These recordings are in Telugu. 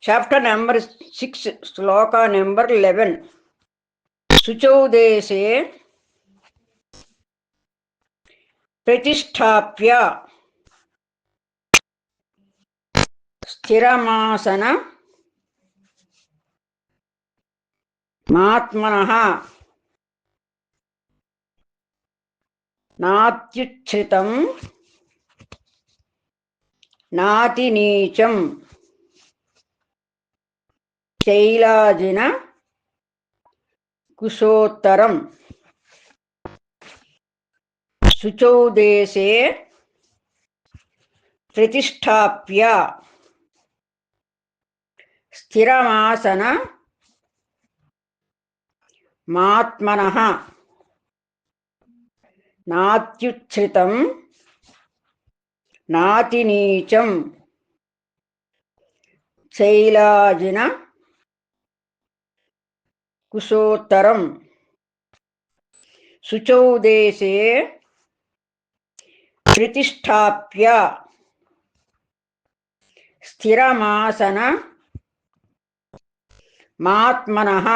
Chapter number 6, Sloka number 11. Suchau deshe pratisthapya sthiramasana matmanaha natyuchritam nati neecham శైలాజిన కుశోత్తరం శుచౌ దేశే ప్రతిష్టాప్య స్థిరమాసన మాత్మనః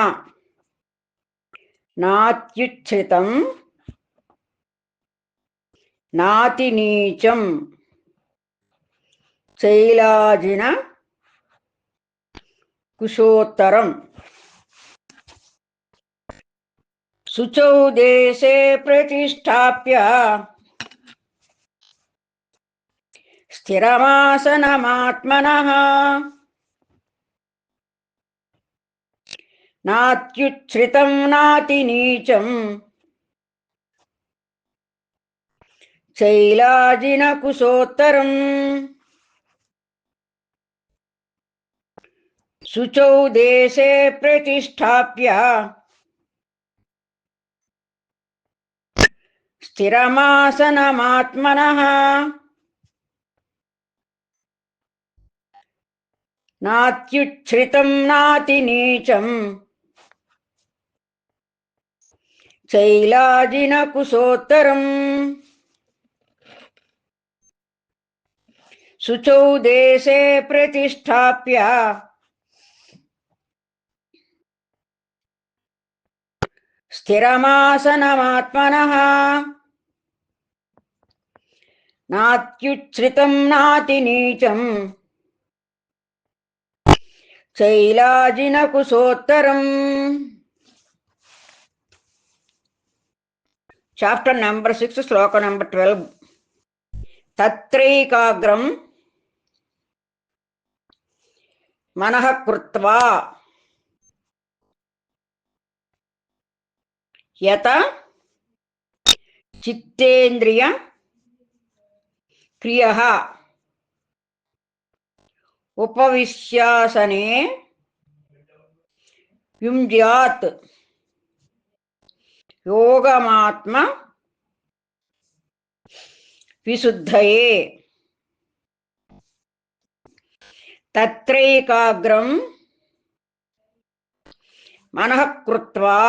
నాత్యుచ్ఛ్రితం నాతినీచం శైలాజిన కుశోత్తరం శుచౌ దేశే ప్రతిష్టాప్య స్థిరమాసన మాత్మనః నాత్యుచ్ఛ్రితం నాతినీచం శైలాజిన కుశోత్తరం శుచౌ దేశే ప్రతిష్టాప్య స్థిరమాసనమాత్మనః నాత్యుచ్ఛ్రితం నాతినీచం శైలాజిన కుశోత్తరం శుచౌ దేశే ప్రతిష్టాప్య స్థిరమాసనమాత్మనః నాత్యుచ్ఛ్రితం నాతినీచం శైలాజిన కుశోత్తరం శుచౌ దేశే ప్రతిష్టాప్య స్థిరమాసనమాత్మనః నాత్యుచ్ఛ్రితం నాతినీచం శైలాజిన కుశోత్తరం. చాప్టర్ నంబర్ 6, శ్లోక నంబర్ 12. తత్రైకాగ్రం మనః కృత్వా యత చిత్తేంద్రియ క్రియః ఉపవిశ్యాసనే యుంజ్యాత్ యోగమాత్మ విశుద్ధయే. తత్రైకాగ్రం మనః కృత్వా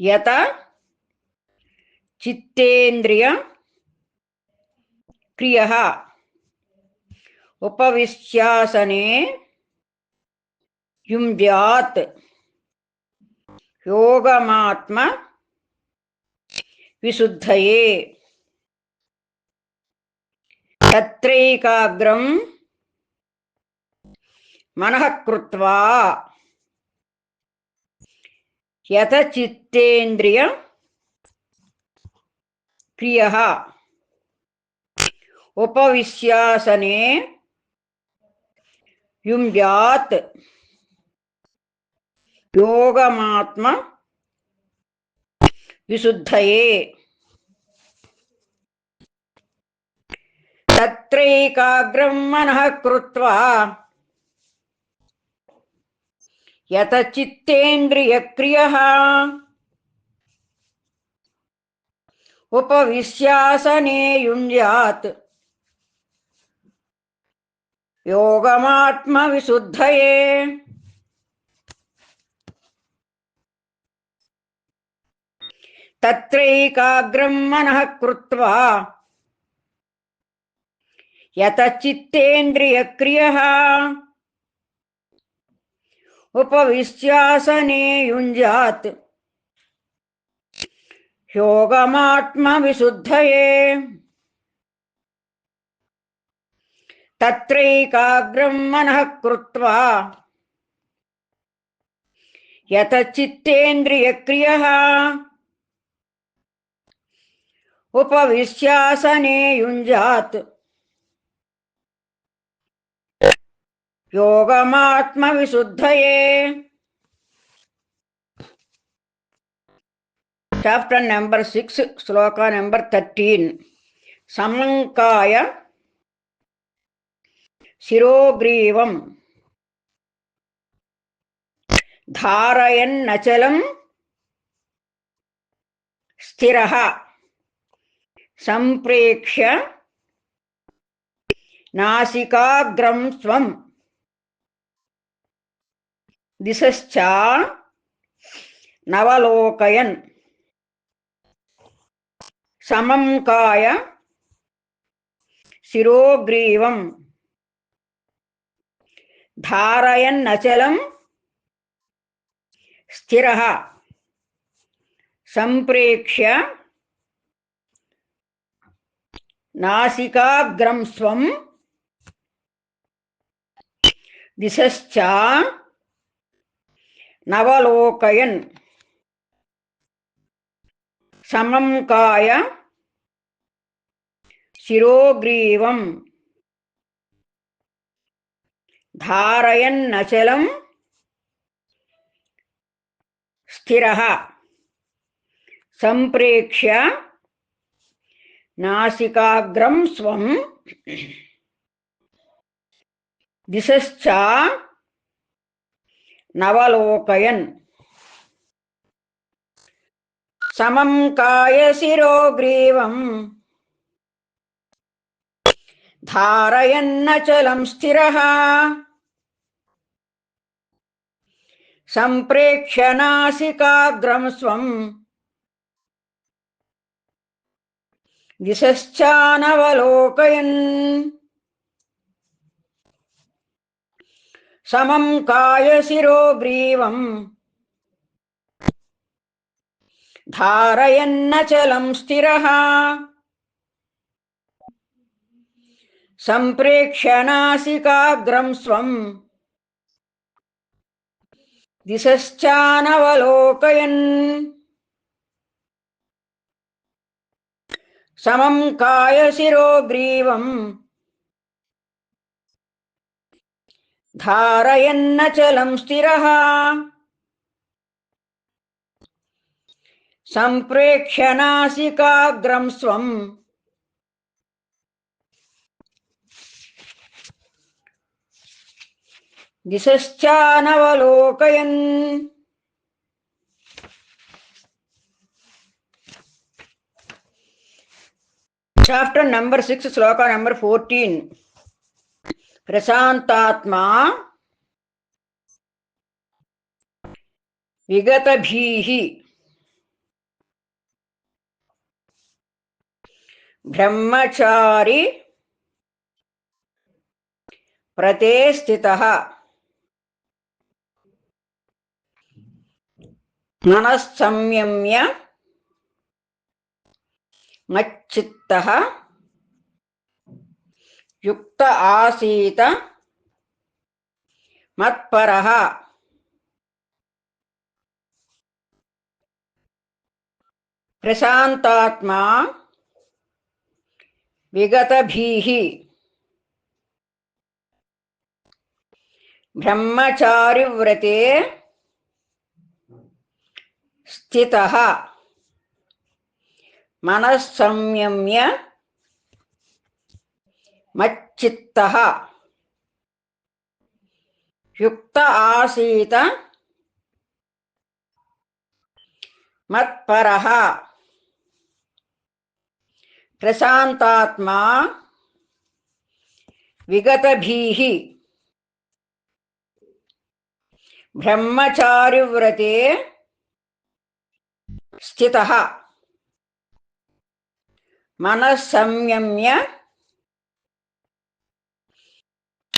యత చిత్తేంద్రియ క్రియః ఉపవిశ్యాసనే యుంజ్యాత్ యోగమాత్మ విశుద్ధయే. తత్రైకాగ్రం మనః కృత్వా యత చిత్తేంద్రియ క్రియః ఉపవిశ్యాసనే యుంజ్యాత్ యోగమాత్మ విశుద్ధయే. తత్రైకాగ్రం మనః కృత్వా యత చిత్తేంద్రియ క్రియః ఉపవిశ్యాసనే యుంజ్యాత్ యోగమాత్మ విశుద్ధయే. తత్రైకాగ్రం మనః కృత్వా యతచిత్తేంద్రియక్రియః ఉపవిశ్యాసనే యుంజాత్ యోగమాత్మవిశుద్ధయే తత్రైకాగ్రం మనః కృత్వా యతచిత్తేంద్రియక్రియః ఉపవిశ్యాసనే యుంజాత్ యోగమాత్మవిశుద్ధయే. చాప్టర్ నెంబర్ 6, శ్లోక నెంబర్ 13. సమంకాయ శిరోగ్రీవం ధారయన్నచలం స్థిరః సంప్రేక్ష్య నాసికాగ్రం స్వం దిశశ్చ నవలోకయన్. సమంకాయ శిరోగ్రీవం ధారయన్నచలం స్థిరః సంప్రేక్ష్య నాసికాగ్రం స్వం దిశశ్చ నవలోకయన్. సమంకాయ శిరోగ్రీవం ధారయన్నచలం స్థిరః సంప్రేక్ష్య నాసికాగ్రం స్వం దిశశ్చ నవలోకయన్. సమంకాయ శిరోగ్రీవం ధారయన్నచలం స్థిరః సంప్రేక్ష్య నాసికాగ్రం స్వం దిశశ్చ నవలోకయన్. సమంకాయ శిరోగ్రీవం ధారయన్నచలం స్థిరః సంప్రేక్ష్య నాసికాగ్రం స్వం దిశశ్చ నవలోకయన్. సమంకాయ శిరోగ్రీవం ధారయన్నచలం స్థిరః సంప్రేక్ష్య నాసికాగ్రం స్వం దిశశ్చ నవలోకయన్. చాప్టర్ నెంబర్ 6, శ్లోక నెంబర్ 14. ప్రశాంతాత్మా విగతభీః బ్రహ్మచారి ప్రతే స్థితః మనఃసంయమ్య మచ్చిత్తః యుక్త ఆసీత మత్పరః. ప్రశాంతాత్మా విగతభీః బ్రహ్మచారివ్రతే స్థితః మనఃసంయమ్య మచ్చిత్తః యుక్త ఆసీత మత్పరః. ప్రశాంతాత్మా విగతభీః బ్రహ్మచారివ్రతే స్థితః మనఃసంయమ్య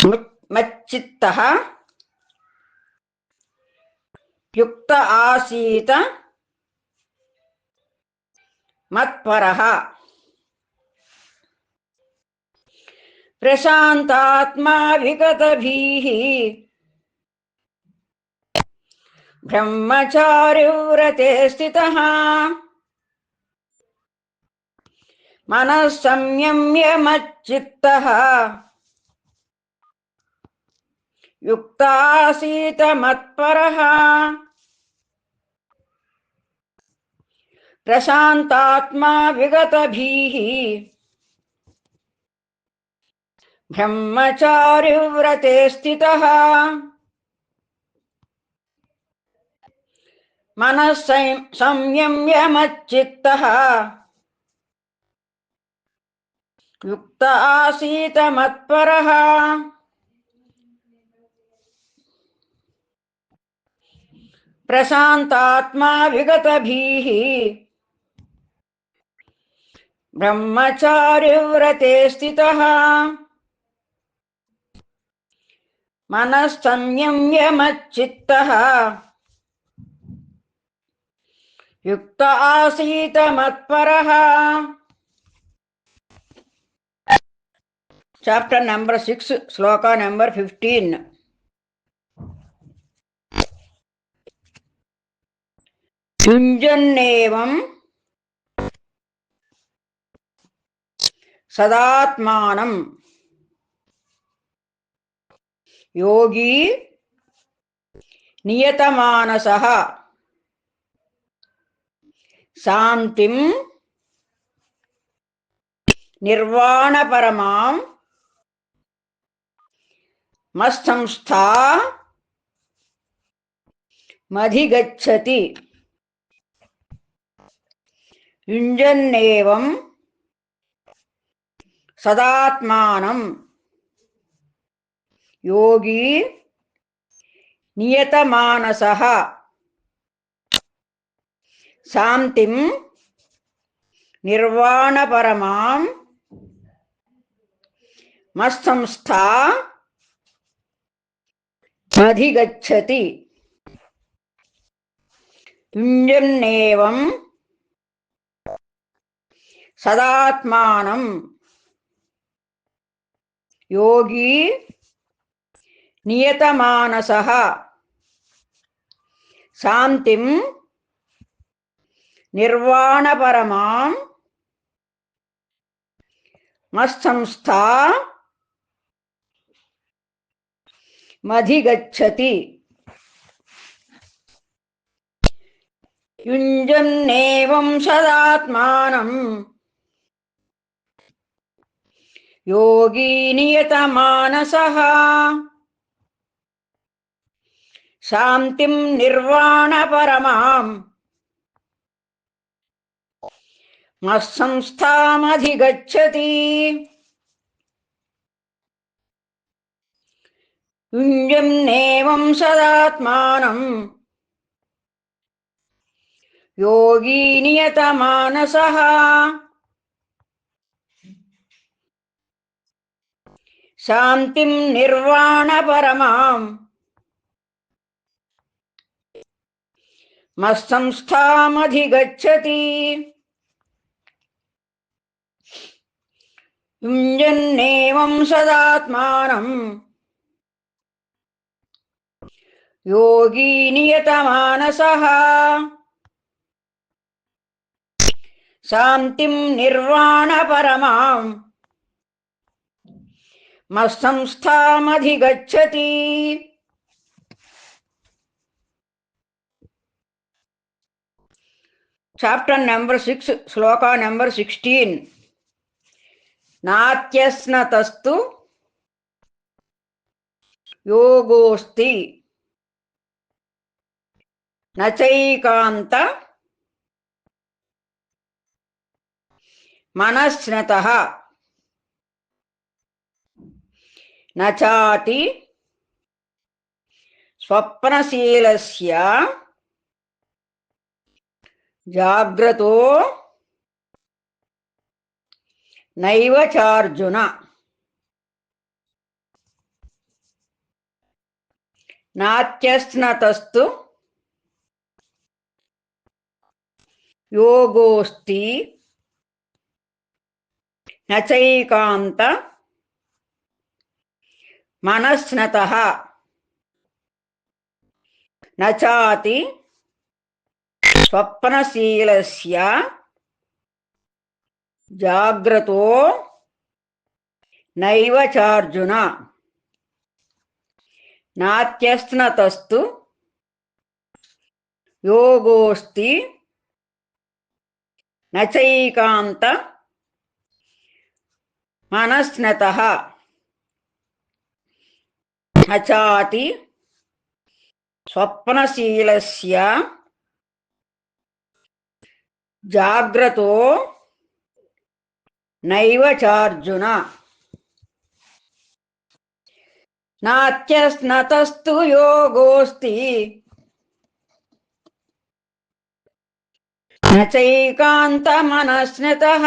మచ్చిత్తః యుక్త ఆసీత మత్పరః ప్రశాంతాత్మా విగతభీః బ్రహ్మచారివ్రతే స్థితః మనః సంయమ్య మచ్చిత్తః యుక్త ఆసీత మత్పరః ప్రశాంతాత్మా విగతభీః బ్రహ్మచారివ్రతే స్థితః మనః సంయమ్య మచ్చిత్తః యుక్త ఆసీత మత్పరః ప్రశాంతాత్మా విగతభీః బ్రహ్మచారివ్రతే స్థితః మనః సంయమ్య మచ్చిత్తః యుక్త ఆసీత మత్పరః. చాప్టర్ నంబర్ 6 శ్లోక నంబర్ 15. యుంజన్నేవం సదాత్మానం యోగి నియతమానసః శాంతిం నిర్వాణపరమాం మత్సంస్థా మధిగచ్చతి. యుంజన్నేవం సదాత్మానం యోగి నియతమానసః శాంతిం నిర్వాణపరమాం మత్సంస్థా మధిగచ్చతి. యుంజన్నేవం సదాత్మానం యోగి నియతమానసః శాంతిం నిర్వాణపరమాం మత్సంస్థా మధిగచ్చతి. యుంజన్నేవం సదాత్మానం యోగి నియతమానసః శాంతిం నిర్వాణపరమాం మత్సంస్థామధిగచ్చతి. యుంజన్నేవం సదాత్మానం యోగి నియతమానసః శాంతిం నిర్వాణపరమాం మత్సంస్థామధిగచ్చతి. యుంజన్నేవం సదాత్మానం యోగి నియతమానసః శాంతిం నిర్వాణపరమాం మత్సంస్థామధిగచ్చతి. చాప్టర్ నంబర్ 6 శ్లోక నంబర్ 16. నాత్యస్నతస్తు యోగోస్తి నచైకాంత మనస్నతః నచాతి స్వప్నశీలస్య జాగ్రతో నైవ చార్జున. నాత్యస్నతస్తు యోగోస్తి నచైకాంత మనస్నతః నచాతి స్వప్నశీలస్య జాగ్రతో నైవ చార్జున. నాత్యస్నతస్తు యోగోస్తి నచైకాంత మనస్నతః నచాతి స్వప్నశీలస్య జాగ్రతో నైవ చార్జున. నాత్యస్నతస్తు యోగోస్తి నచైకాంతమనస్నతః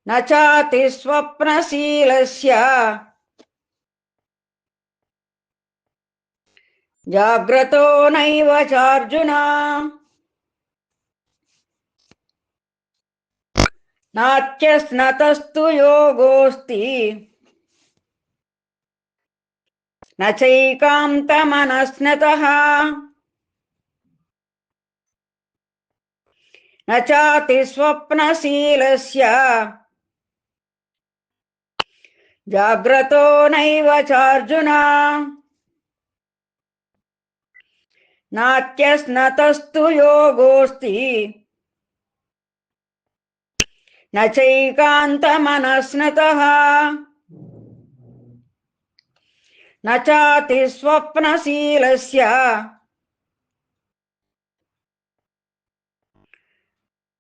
నచాతి స్వప్నశీలస్య జాగ్రతో నైవ చార్జున. నాత్యస్నతస్తు యోగోస్తి నచైకాంతమనస్నతః నచాతి స్వప్నశీలస్య జాగ్రతో నైవ చార్జున. నాత్యస్నతస్తు యోగోస్తి నచైకాంతమనస్నతః నచాతి స్వప్నశీలస్య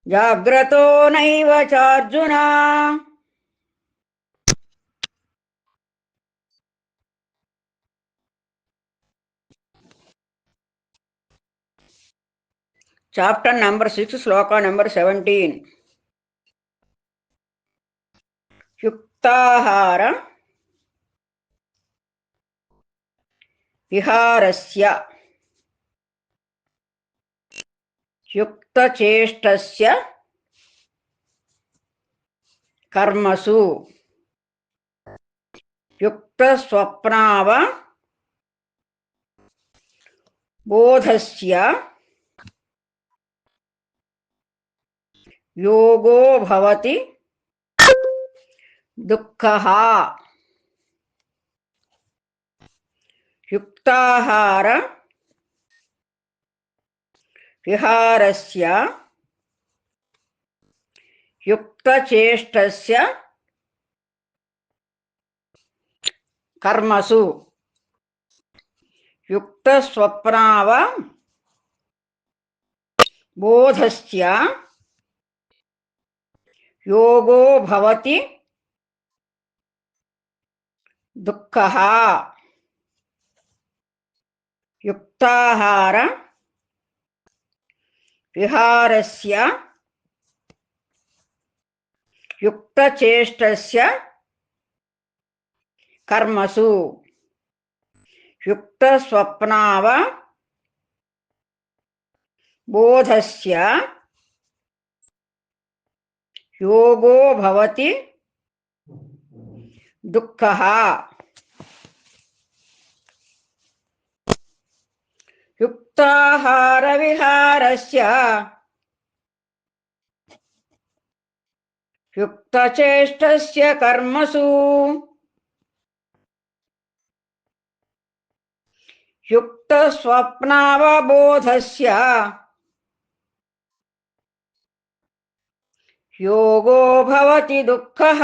జాగ్రతో నైవ చార్జున. చాప్టర్ నంబర్ 6 శ్లోక నంబర్ 17. యుక్తాహార విహారస్య యుక్తచేష్టస్య కర్మసు యుక్తస్వప్నావ బోధస్య యోగో భవతి దుఃఖః. యుక్తాహార విహారస్య యుక్తచేష్టస్య కర్మసు యుక్తస్వప్నావ బోధస్య యోగో భవతి దుఃఖః. యుక్తాహార విహారస్య యుక్తచేష్టస్య కర్మసు యుక్తస్వప్నావ బోధస్య యోగో భవతి దుఃఖః. యుక్తాహార విహారస్య యుక్తచేష్టస్య కర్మసు యుక్తస్వప్నావబోధస్య యోగో భవతి దుఃఖః.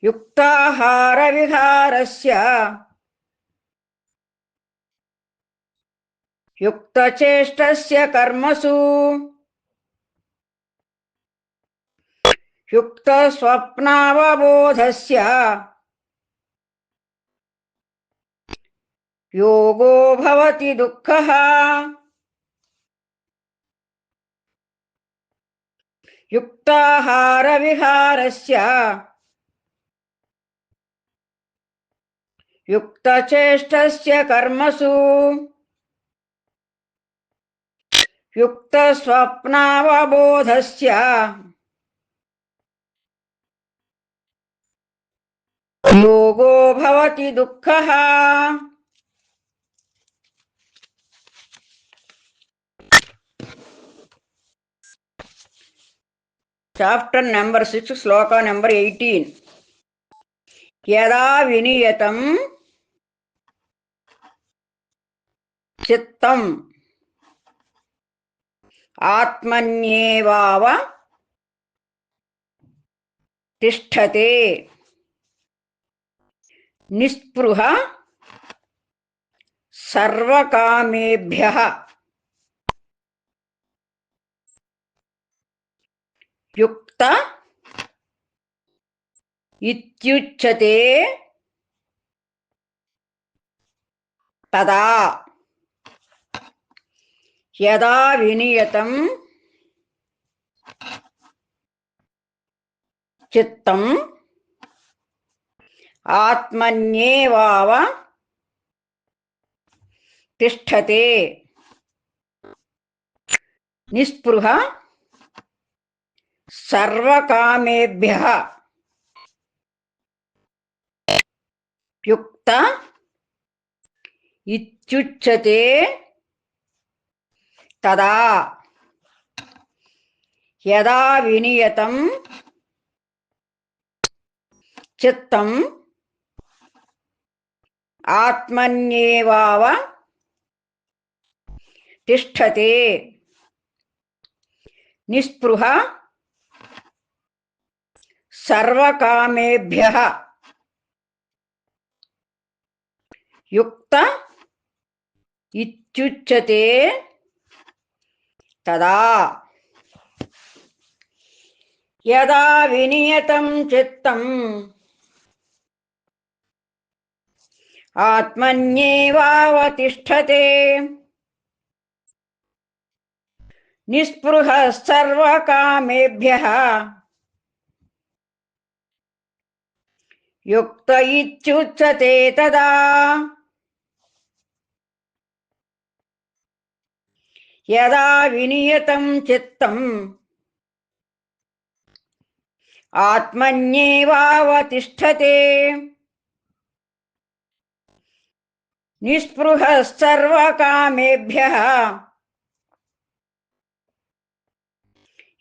యుక్తాహార విహారస్య యుక్తచేష్టస్య కర్మసు యుక్తస్వప్నావబోధస్య యోగో భవతి దుఃఖః. యుక్తాహార విహారస్య యుక్తచేష్టస్య కర్మసు యుక్తస్వప్నావబోధస్య యోగో భవతి దుఃఖః. చాప్టర్ నెంబర్ 6 శ్లోక నెంబర్ 18. యదా వినియతం చిత్తం ఆత్మన్యేవావ తిష్టతే నిస్పృహ సర్వకామేభ్యః యుక్త ఇత్యుచ్యతే తదా. యదా వినియతం చిత్తం ఆత్మన్యేవావ తిష్టతే నిస్పృహ సర్వకామేభ్యః యుక్త ఇత్యుచ్యతే తదా. యదా వినియతం చిత్తం ఆత్మన్యేవావ తిష్టతే నిస్పృహ సర్వకామేభ్యః యుక్త ఇత్యుచ్యతే తదా. యదా వినియతం చిత్తం ఆత్మన్యేవావతిష్ఠతే నిస్పృహ సర్వకామేభ్యః యుక్త ఇత్యుచ్యతే తదా. యదా వినియతం చిత్తం ఆత్మన్యేవావతిష్ఠతే నిస్పృహ సర్వకామేభ్యః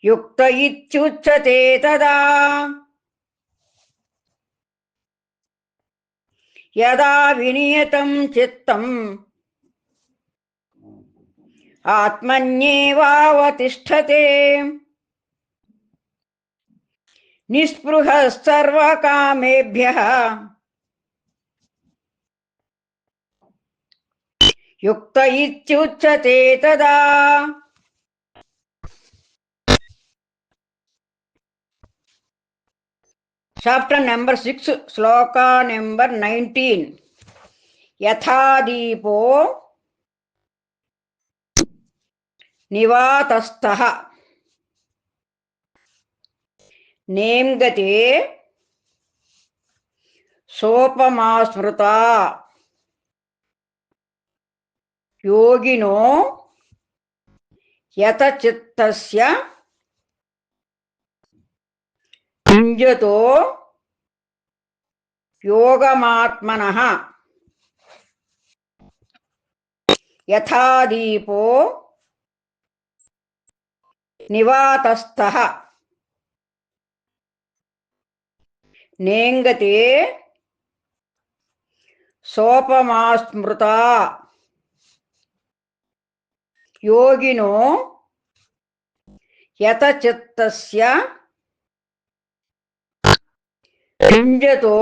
యుక్త ఇత్యుచ్యతే తదా. యదా వినియతం చిత్తం ఆత్మన్యేవావతిష్ఠతే నిస్పృహ సర్వకామేభ్యః యుక్త ఇత్యుచ్యతే తదా. చాప్టర్ నెంబర్ 6 శ్లోక నెంబర్ 19. యథా దీపో నివాతస్థః నేంగతే సోపమా స్మృతా యోగినో యత చిత్తస్య యుంజతో యోగమాత్మనః. యథా దీపో నివాతస్థః నేంగతే సోపమా స్మృతా యోగినో యత చిత్తస్య యుంజతో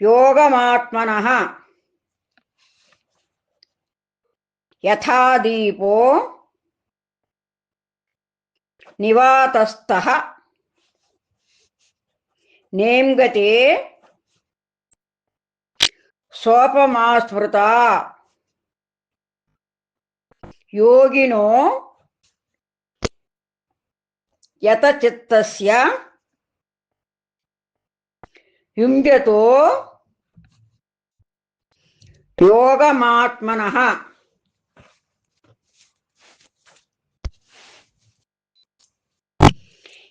యోగమాత్మనః. యథా దీపో నివాతస్థః నేంగతే సోపమా స్మృతా యోగినో యత చిత్తస్య యుంజతో యోగమాత్మనః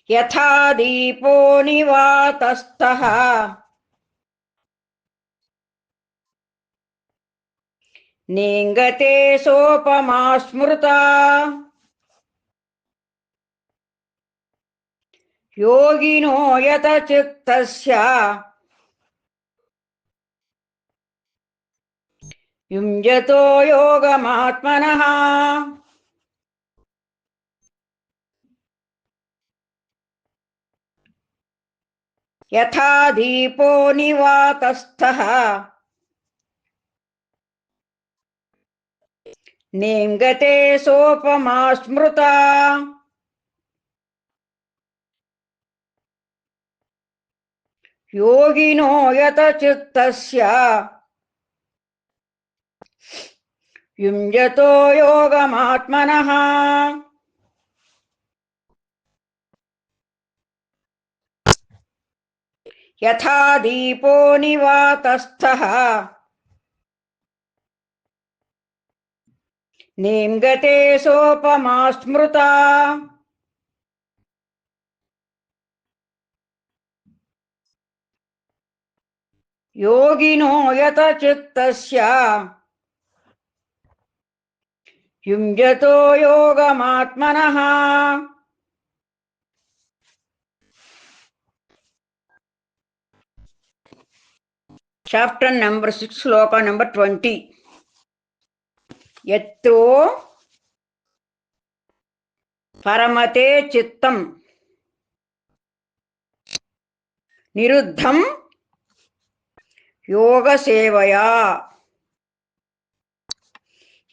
యథా దీపో నివాతస్థః నేంగతే సోపమా స్మృతా యోగినో యత చిత్తస్య యుంజతో యోగమాత్మనః యథా దీపో నివాతస్థః నేంగతే సోపమా స్మృతా యోగినో యత చిత్తస్య యుంజతో యోగమాత్మనః యథా దీపో నివాతస్థః నేంగతే సోపమా స్మృతా యోగినో యత చిత్తస్య యుంజతో యోగమాత్మనః చాప్టర్ నెంబర్ 6 శ్లోక నెంబర్ 20 యత్తో పరమతే చిత్తం నిరుద్ధం యోగసేవయా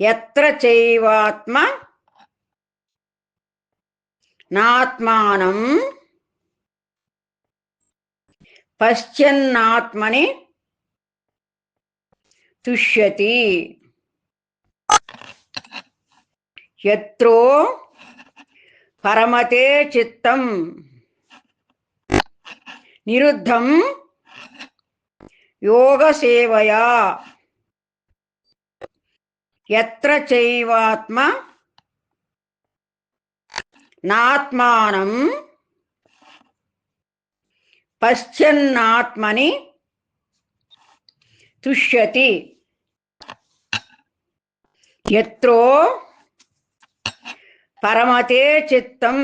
యత్ర చైవాత్మ నాత్మానం పశ్యన్నాత్మని తుష్యతి యత్రో పరమతే చిత్తం నిరుద్ధం యోగసేవయా యత్ర చైవాత్మ నాత్మానం పశ్యన్నాత్మని తుష్యతి యత్రో పరమతే చిత్తం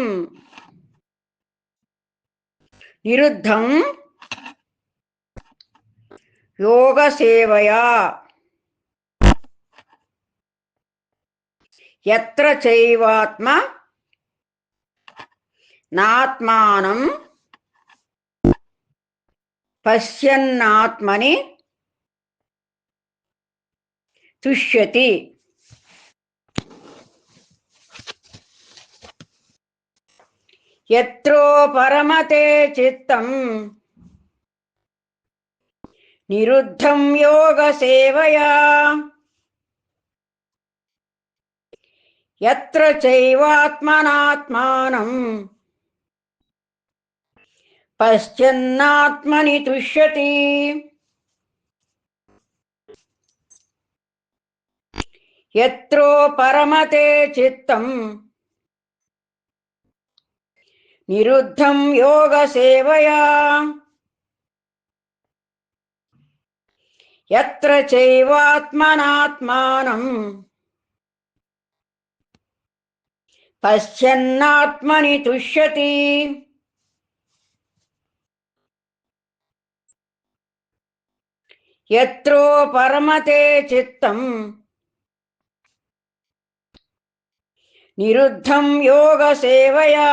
నిరుద్ధం యోగసేవయా యత్ర చైవాత్మ నాత్మానం పశ్యన్నాత్మని తుష్యతి యత్రో పరమతే చిత్తం నిరుద్ధం యోగసేవయా యత్ర చైవాత్మనాత్మానం పశ్యన్నాత్మని తుష్యతి యత్రో పరమతే చిత్తం నిరుద్ధం యోగసేవయా యత్ర చైవాత్మనాత్మానం పశ్యన్నాత్మని తుష్యతి యత్రో పరమతే చిత్తం నిరుద్ధం యోగసేవయా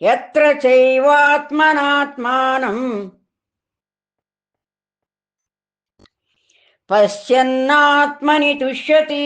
యత్ర చైవాత్మనాత్మానం పశ్యన్నాత్మని తుష్యతి